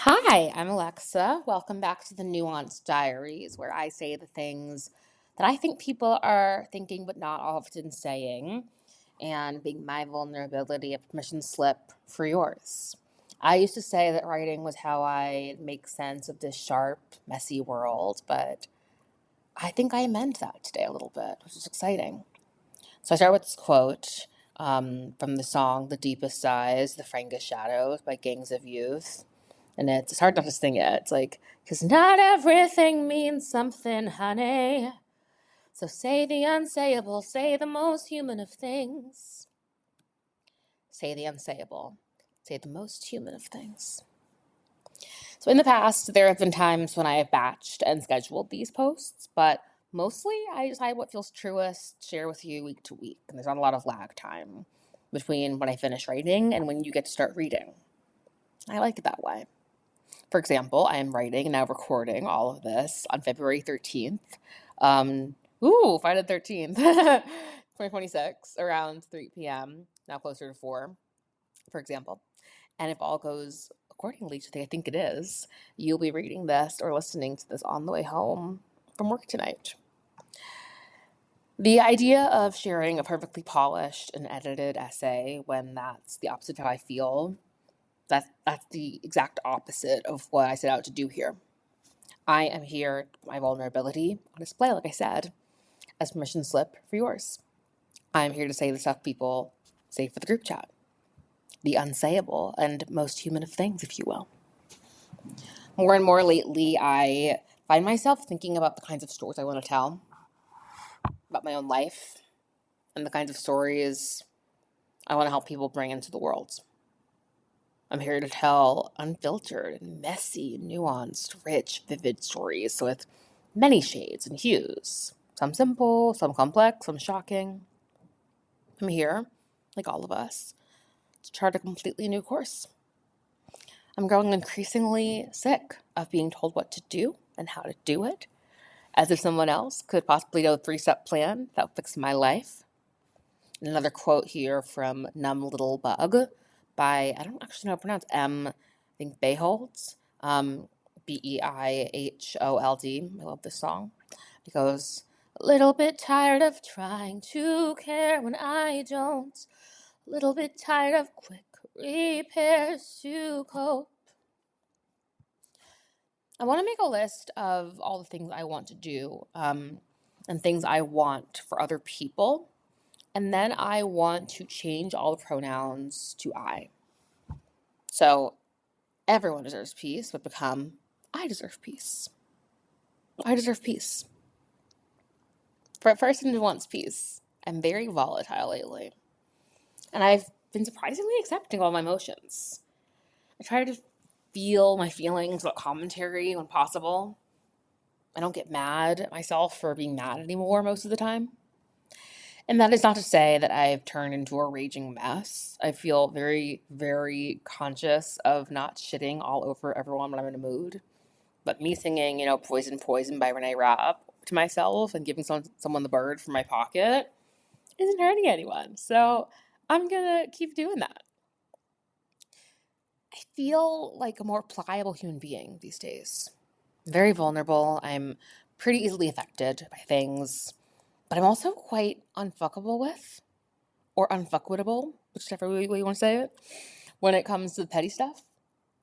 Hi, I'm Alexa. Welcome back to the Nuanced Diaries, where I say the things that I think people are thinking but not often saying, and being my vulnerability a permission slip for yours. I used to say that writing was how I make sense of this sharp, messy world, but I think I amend that today a little bit, which is exciting. So I start with this quote from the song The Deepest Sighs, The Frankest Shadows by Gangs of Youth. And it's hard not to sing it. It's like, 'cause not everything means something, honey. So say the unsayable, say the most human of things. Say the unsayable, say the most human of things. So in the past, there have been times when I have batched and scheduled these posts, but mostly I decide what feels truest, share with you week to week. And there's not a lot of lag time between when I finish writing and when you get to start reading. I like it that way. For example, I am writing and now recording all of this on February 13th. Friday the 13th, 2026, around 3 p.m., now closer to 4, for example. And if all goes accordingly to the I think it is, you'll be reading this or listening to this on the way home from work tonight. The idea of sharing a perfectly polished and edited essay when that's the opposite of how I feel, that's the exact opposite of what I set out to do here. I am here, my vulnerability on display, like I said, as permission slip for yours. I'm here to say the stuff people say for the group chat, the unsayable and most human of things, if you will. More and more lately, I find myself thinking about the kinds of stories I want to tell, about my own life, and the kinds of stories I want to help people bring into the world. I'm here to tell unfiltered, messy, nuanced, rich, vivid stories with many shades and hues. Some simple, some complex, some shocking. I'm here, like all of us, to chart a completely new course. I'm growing increasingly sick of being told what to do and how to do it, as if someone else could possibly know a 3-step plan that would fix my life. And another quote here from Numb Little Bug by, I don't actually know how to pronounce, I think Beiholtz, Beihold. I love this song. It goes, a little bit tired of trying to care when I don't. A little bit tired of quick repairs to cope. I want to make a list of all the things I want to do and things I want for other people. And then I want to change all the pronouns to I. So everyone deserves peace would become I deserve peace. I deserve peace. For a person who wants peace, I'm very volatile lately. And I've been surprisingly accepting all my emotions. I try to feel my feelings without commentary when possible. I don't get mad at myself for being mad anymore most of the time. And that is not to say that I've turned into a raging mess. I feel very, very conscious of not shitting all over everyone when I'm in a mood. But me singing, Poison, Poison by Renee Rapp to myself and giving someone the bird from my pocket isn't hurting anyone. So I'm going to keep doing that. I feel like a more pliable human being these days. I'm very vulnerable. I'm pretty easily affected by things, but I'm also quite unfuckable with, or unfuckwittable, whichever way you want to say it, when it comes to the petty stuff.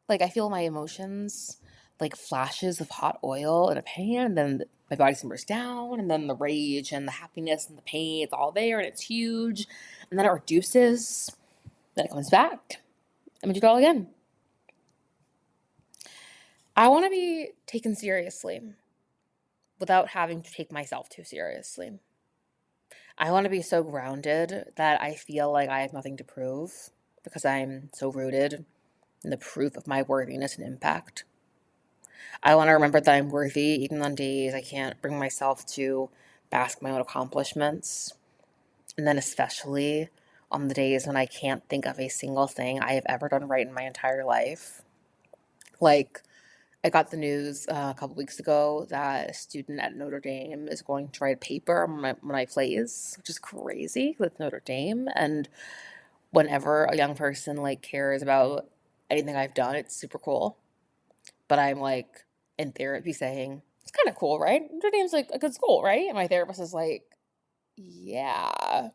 Like, I feel my emotions like flashes of hot oil in a pan, and then my body simmers down, and then the rage and the happiness and the pain, it's all there, and it's huge, and then it reduces, then it comes back, and we do it all again. I want to be taken seriously without having to take myself too seriously. I want to be so grounded that I feel like I have nothing to prove because I'm so rooted in the proof of my worthiness and impact. I want to remember that I'm worthy even on days I can't bring myself to bask my own accomplishments. And then especially on the days when I can't think of a single thing I have ever done right in my entire life. Like, I got the news a couple weeks ago that a student at Notre Dame is going to write a paper on my plays, which is crazy with Notre Dame. And whenever a young person cares about anything I've done, it's super cool. but I'm like in therapy saying, it's kind of cool, right? Notre Dame's like a good school, right? And my therapist is like, yeah.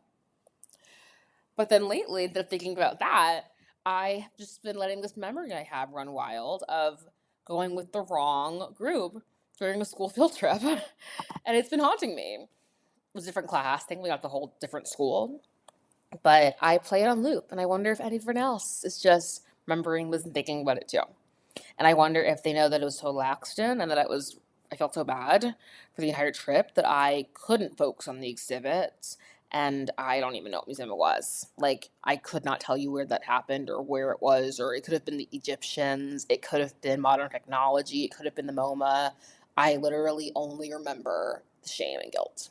But then lately, instead of thinking about that, I've just been letting this memory I have run wild of going with the wrong group during a school field trip. And it's been haunting me. It was a different class. I think we got the whole different school. But I play it on loop, and I wonder if anyone else is just remembering this and thinking about it too. And I wonder if they know that it was total accident and that I felt so bad for the entire trip that I couldn't focus on the exhibits. And I don't even know what museum it was. Like, I could not tell you where that happened or where it was, or it could have been the Egyptians. It could have been modern technology. It could have been the MoMA. I literally only remember the shame and guilt.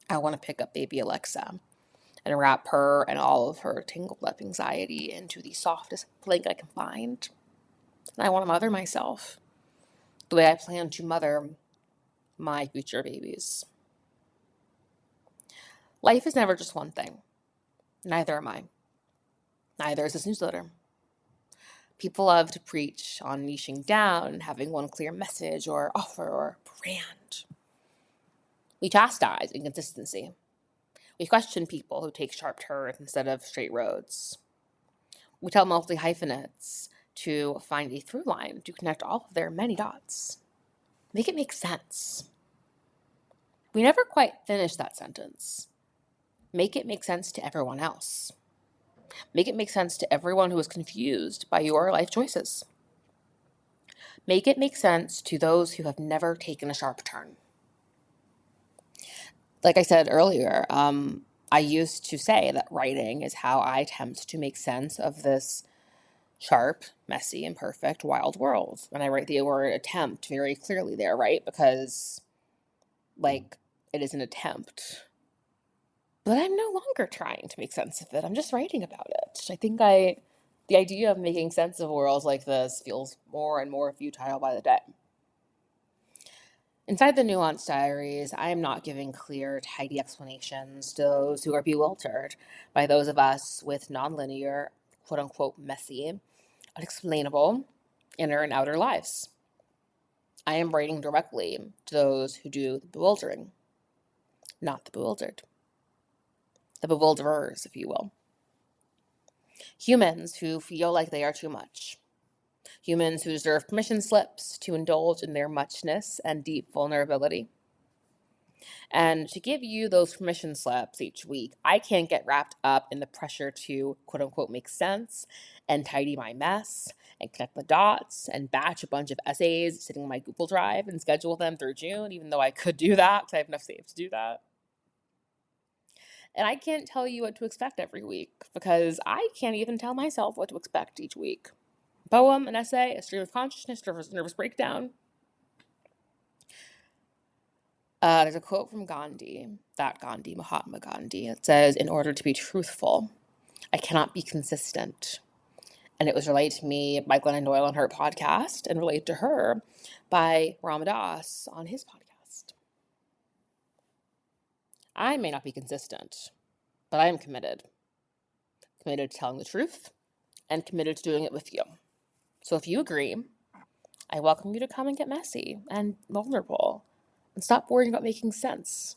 I want to pick up baby Alexa and wrap her and all of her tangled up anxiety into the softest blanket I can find. And I want to mother myself the way I plan to mother my future babies. Life is never just one thing. Neither am I. Neither is this newsletter. People love to preach on niching down and having one clear message or offer or brand. We chastise inconsistency. We question people who take sharp turns instead of straight roads. We tell multi-hyphenates to find a through line to connect all of their many dots. Make it make sense. We never quite finish that sentence. Make it make sense to everyone else. Make it make sense to everyone who is confused by your life choices. Make it make sense to those who have never taken a sharp turn. Like I said earlier, I used to say that writing is how I attempt to make sense of this sharp, messy, imperfect, wild world. And I write the word attempt very clearly there, right? Because, like, it is an attempt. But I'm no longer trying to make sense of it. I'm just writing about it. I think the idea of making sense of worlds like this feels more and more futile by the day. Inside the Nuance Diaries, I am not giving clear, tidy explanations to those who are bewildered by those of us with nonlinear, quote-unquote messy, unexplainable, inner and outer lives. I am writing directly to those who do the bewildering, not the bewildered. The bewilderers, if you will. Humans who feel like they are too much. Humans who deserve permission slips to indulge in their muchness and deep vulnerability. And to give you those permission slips each week, I can't get wrapped up in the pressure to quote unquote make sense and tidy my mess and connect the dots and batch a bunch of essays sitting in my Google Drive and schedule them through June, even though I could do that because I have enough saved to do that. And I can't tell you what to expect every week because I can't even tell myself what to expect each week. A poem, an essay, a stream of consciousness, nervous breakdown. There's a quote from Gandhi, Mahatma Gandhi. It says, "In order to be truthful, I cannot be consistent." And it was relayed to me by Glennon Doyle on her podcast and relayed to her by Ramadas on his podcast. I may not be consistent, but I am committed. Committed to telling the truth and committed to doing it with you. So if you agree, I welcome you to come and get messy and vulnerable and stop worrying about making sense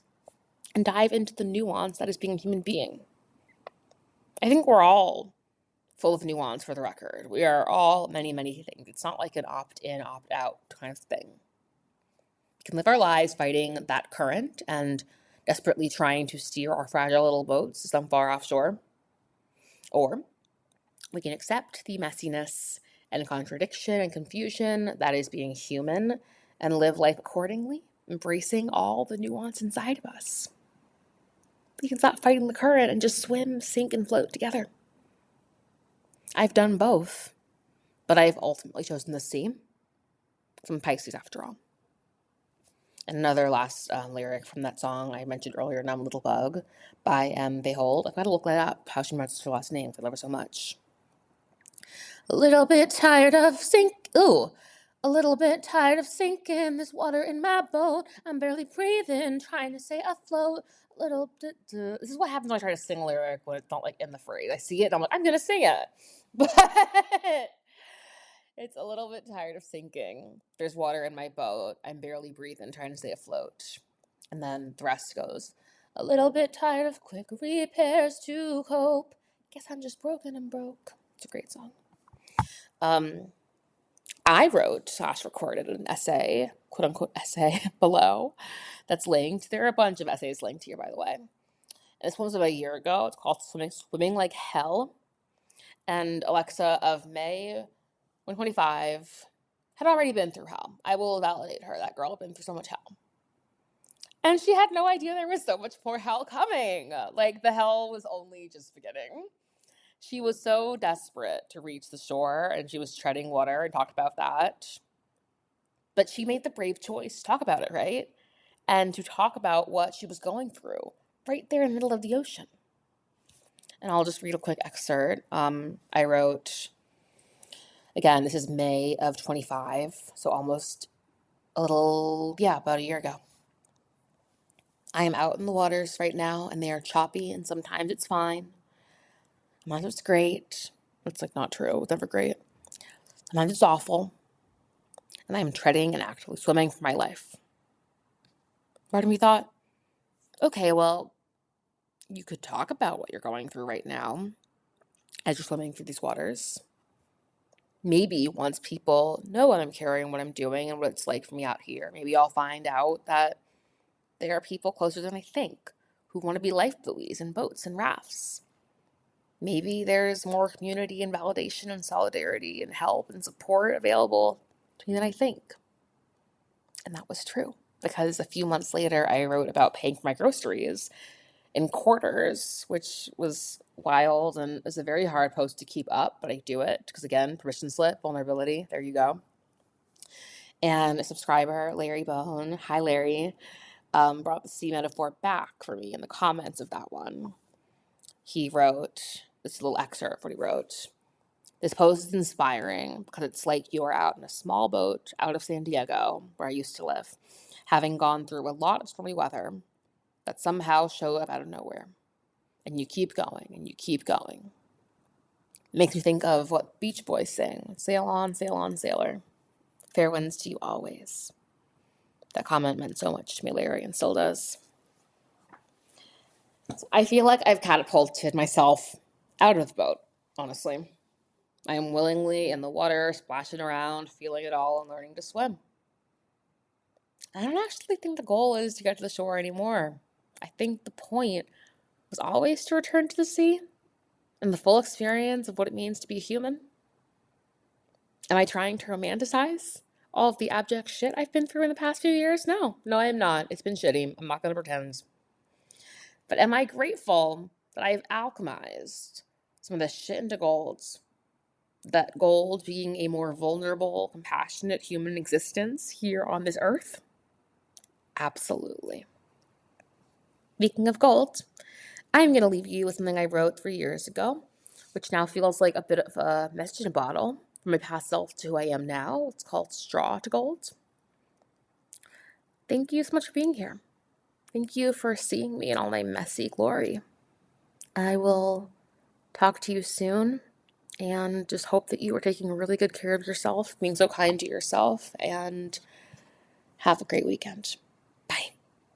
and dive into the nuance that is being a human being. I think we're all full of nuance, for the record. We are all many, many things. It's not like an opt-in, opt-out kind of thing. We can live our lives fighting that current and desperately trying to steer our fragile little boats to some far offshore. Or we can accept the messiness and contradiction and confusion that is being human and live life accordingly, embracing all the nuance inside of us. We can stop fighting the current and just swim, sink, and float together. I've done both, but I've ultimately chosen the sea. I'm Pisces after all. And another last lyric from that song I mentioned earlier, "Numb Little Bug" by Behold. I've got to look that up, how she pronounces her last name, because I love her so much. A little bit tired of sinking, this water in my boat. I'm barely breathing, trying to stay afloat. This is what happens when I try to sing a lyric when it's not like in the phrase. I see it and I'm like, I'm gonna sing it. But It's a little bit tired of sinking. There's water in my boat. I'm barely breathing, trying to stay afloat. And then the rest goes, a little bit tired of quick repairs to cope. Guess I'm just broken and broke. It's a great song. I wrote / recorded an essay, quote unquote essay below that's linked. There are a bunch of essays linked here, by the way. And this one was about a year ago. It's called Swimming Like Hell. And Alexa of May 125 had already been through hell. I will validate her. That girl had been through so much hell. And she had no idea there was so much more hell coming. Like, the hell was only just beginning. She was so desperate to reach the shore, and she was treading water and talked about that. But she made the brave choice to talk about it, right? And to talk about what she was going through right there in the middle of the ocean. And I'll just read a quick excerpt. I wrote, again, this is May of 25, so almost about a year ago. I am out in the waters right now, and they are choppy, and sometimes it's fine. Sometimes it's great. It's like not true. It's never great. Sometimes it's awful. And I am treading and actually swimming for my life. Part of me thought, okay, well, you could talk about what you're going through right now as you're swimming through these waters. Maybe once people know what I'm carrying, what I'm doing, and what it's like for me out here, maybe I'll find out that there are people closer than I think who want to be life buoys and boats and rafts. Maybe there's more community and validation and solidarity and help and support available to me than I think. And that was true, because a few months later, I wrote about paying for my groceries in quarters, which was wild and is a very hard post to keep up, but I do it because, again, permission slip, vulnerability, there you go. And a subscriber, Larry Bone, hi Larry, brought the sea metaphor back for me in the comments of that one. He wrote, this is a little excerpt of what he wrote. This post is inspiring because it's like you're out in a small boat out of San Diego, where I used to live, having gone through a lot of stormy weather that somehow show up out of nowhere. And you keep going, and you keep going. It makes me think of what Beach Boys sing, sail on, sailor. Fair winds to you always. That comment meant so much to me, Larry, and still does. So I feel like I've catapulted myself out of the boat, honestly. I am willingly in the water, splashing around, feeling it all, and learning to swim. I don't actually think the goal is to get to the shore anymore. I think the point was always to return to the sea and the full experience of what it means to be human. Am I trying to romanticize all of the abject shit I've been through in the past few years? No, I am not. It's been shitty. I'm not going to pretend. But am I grateful that I've alchemized some of this shit into gold? That gold being a more vulnerable, compassionate human existence here on this earth? Absolutely. Speaking of gold, I'm going to leave you with something I wrote 3 years ago, which now feels like a bit of a message in a bottle from my past self to who I am now. It's called Straw to Gold. Thank you so much for being here. Thank you for seeing me in all my messy glory. I will talk to you soon, and just hope that you are taking really good care of yourself, being so kind to yourself, and have a great weekend.